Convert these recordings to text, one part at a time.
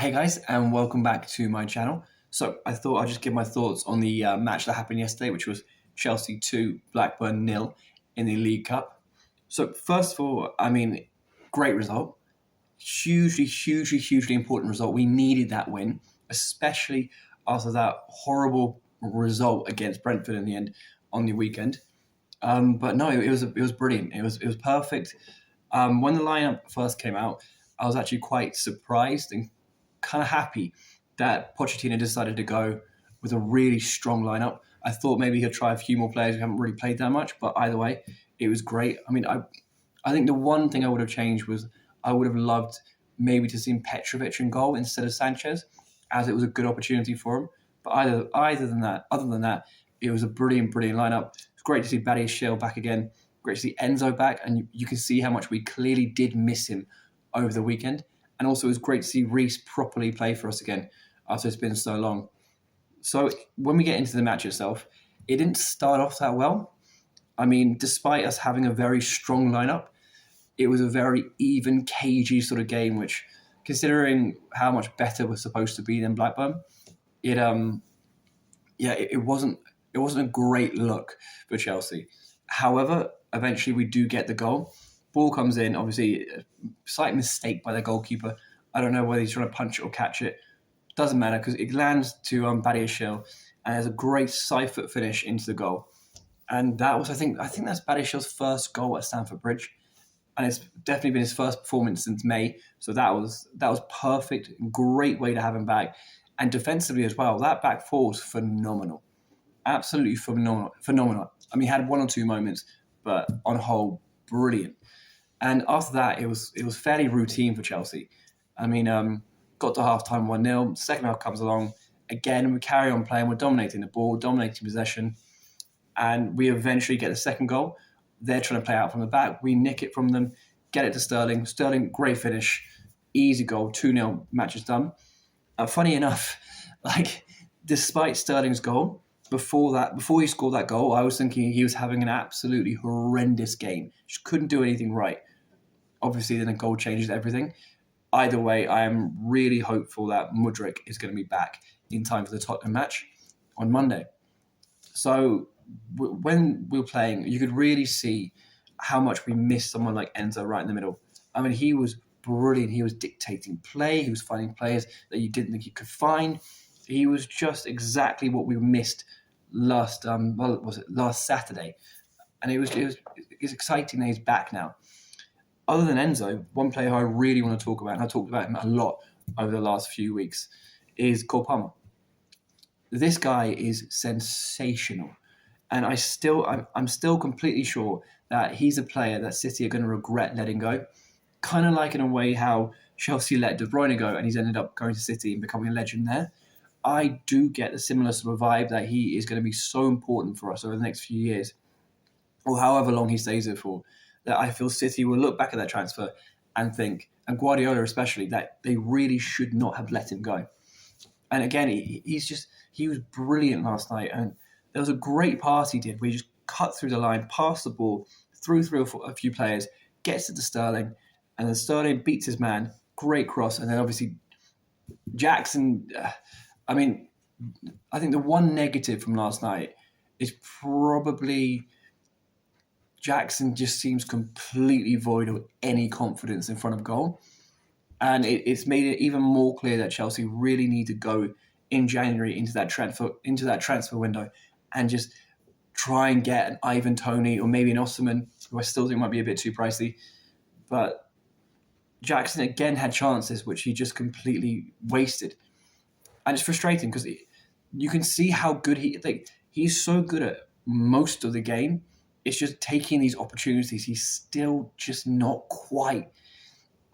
Hey guys, and welcome back to my channel. So I thought I'd just give my thoughts on the match that happened yesterday, which was Chelsea 2, Blackburn 0 in the League Cup. So first of all, great result. Hugely important result. We needed that win, especially after that horrible result against Brentford in the end on the weekend. But no, it was brilliant. It was perfect. When the lineup first came out, I was actually quite surprised and kind of happy that Pochettino decided to go with a really strong lineup. I thought maybe he'll try a few more players who haven't really played that much, but either way, it was great. I think the one thing I would have changed was I would have loved maybe to see Petrovic in goal instead of Sanchez, as it was a good opportunity for him. But other than that, it was a brilliant lineup. It's great to see Badiashile back again. Great to see Enzo back, and you can see how much we clearly did miss him over the weekend. And also, it was great to see Reece properly play for us again after it's been so long. So when we get into the match itself, it didn't start off that well. Despite us having a very strong lineup, it was a very even, cagey sort of game, which, considering how much better we're supposed to be than Blackburn, it wasn't a great look for Chelsea. However, eventually we do get the goal. Ball comes in, obviously, a slight mistake by the goalkeeper. I don't know whether he's trying to punch it or catch it. Doesn't matter because it lands to Badiashile and has a great side foot finish into the goal. And that was, I think that's Badiashile's first goal at Stamford Bridge, and it's definitely been his first performance since May. So that was perfect. Great way to have him back, and defensively as well. That back four was phenomenal, absolutely phenomenal. He had one or two moments, but on whole, brilliant. And after that, it was fairly routine for Chelsea. Got to half-time 1-0. Second half comes along. Again, we carry on playing. We're dominating the ball, dominating possession. And we eventually get the second goal. They're trying to play out from the back. We nick it from them, get it to Sterling. Sterling, great finish. Easy goal. 2-0, match is done. Funny enough, despite Sterling's goal, before he scored that goal, I was thinking he was having an absolutely horrendous game. Just couldn't do anything right. Obviously, then a goal changes everything. Either way, I am really hopeful that Mudryk is going to be back in time for the Tottenham match on Monday. So when we were playing, you could really see how much we missed someone like Enzo right in the middle. He was brilliant. He was dictating play. He was finding players that you didn't think you could find. He was just exactly what we missed last Saturday. And it's exciting that he's back now. Other than Enzo, one player who I really want to talk about, and I talked about him a lot over the last few weeks, is Cole Palmer. This guy is sensational. And I'm still completely sure that he's a player that City are going to regret letting go. Kind of like in a way how Chelsea let De Bruyne go and he's ended up going to City and becoming a legend there. I do get a similar sort of vibe that he is going to be so important for us over the next few years, or however long he stays there for, that I feel City will look back at that transfer and think, and Guardiola especially, that they really should not have let him go. And again, he was brilliant last night, and there was a great pass he did where he just cut through the line, passed the ball, through a few players, gets it to Sterling, and then Sterling beats his man, great cross, and then obviously Jackson. I think the one negative from last night is probably Jackson just seems completely void of any confidence in front of goal. And it's made it even more clear that Chelsea really need to go in January into that transfer window and just try and get an Ivan Toney or maybe an Osimhen, who I still think might be a bit too pricey. But Jackson again had chances which he just completely wasted. And it's frustrating because you can see how good he's so good at most of the game. It's just taking these opportunities. He's still just not quite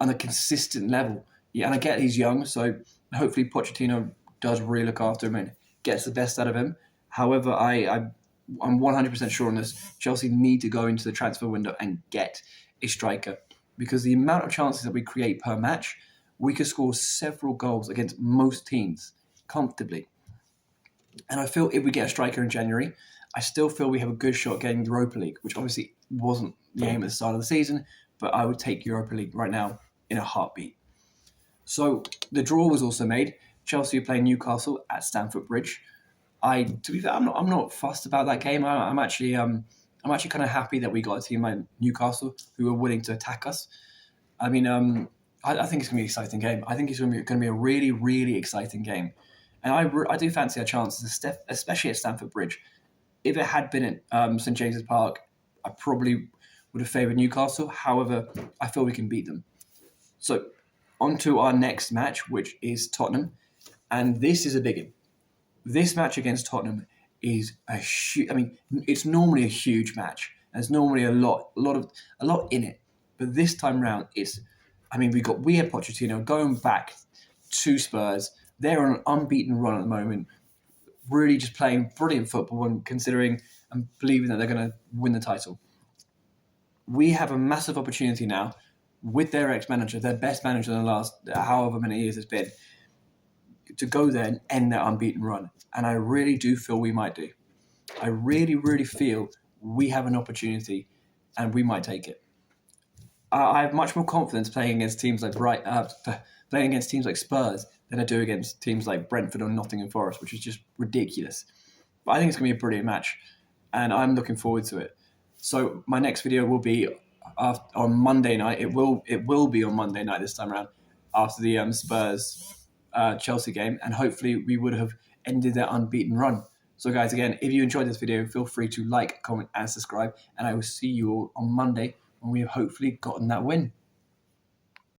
on a consistent level. Yeah, and I get he's young, so hopefully Pochettino does really look after him and gets the best out of him. However, I'm 100% sure on this. Chelsea need to go into the transfer window and get a striker, because the amount of chances that we create per match, we could score several goals against most teams comfortably. And I feel if we get a striker in January, I still feel we have a good shot getting Europa League, which obviously wasn't the aim at the start of the season, but I would take Europa League right now in a heartbeat. So the draw was also made. Chelsea are playing Newcastle at Stamford Bridge. To be fair, I'm not fussed about that game. I'm actually kind of happy that we got a team like Newcastle who are willing to attack us. I mean, I think it's going to be an exciting game. I think it's going to be a really, really exciting game. And I do fancy our chances, especially at Stamford Bridge. If it had been at St James's Park, I probably would have favoured Newcastle. However, I feel we can beat them. So, on to our next match, which is Tottenham. And this is a big one. This match against Tottenham is a huge. I mean, it's normally a huge match. There's normally a lot in it. But this time round, it's. I mean, we had Pochettino going back to Spurs. They're on an unbeaten run at the moment, really just playing brilliant football and considering and believing that they're going to win the title. We have a massive opportunity now with their ex-manager, their best manager in the last however many years it's been, to go there and end their unbeaten run. And I really do feel we might do. I really, really feel we have an opportunity and we might take it. I have much more confidence playing against teams like playing against teams like Spurs than I do against teams like Brentford or Nottingham Forest, which is just ridiculous. But I think it's going to be a brilliant match, and I'm looking forward to it. So my next video will be on Monday night. It will be on Monday night this time around after the Spurs Chelsea game, and hopefully we would have ended their unbeaten run. So guys, again, if you enjoyed this video, feel free to like, comment, and subscribe, and I will see you all on Monday when we have hopefully gotten that win.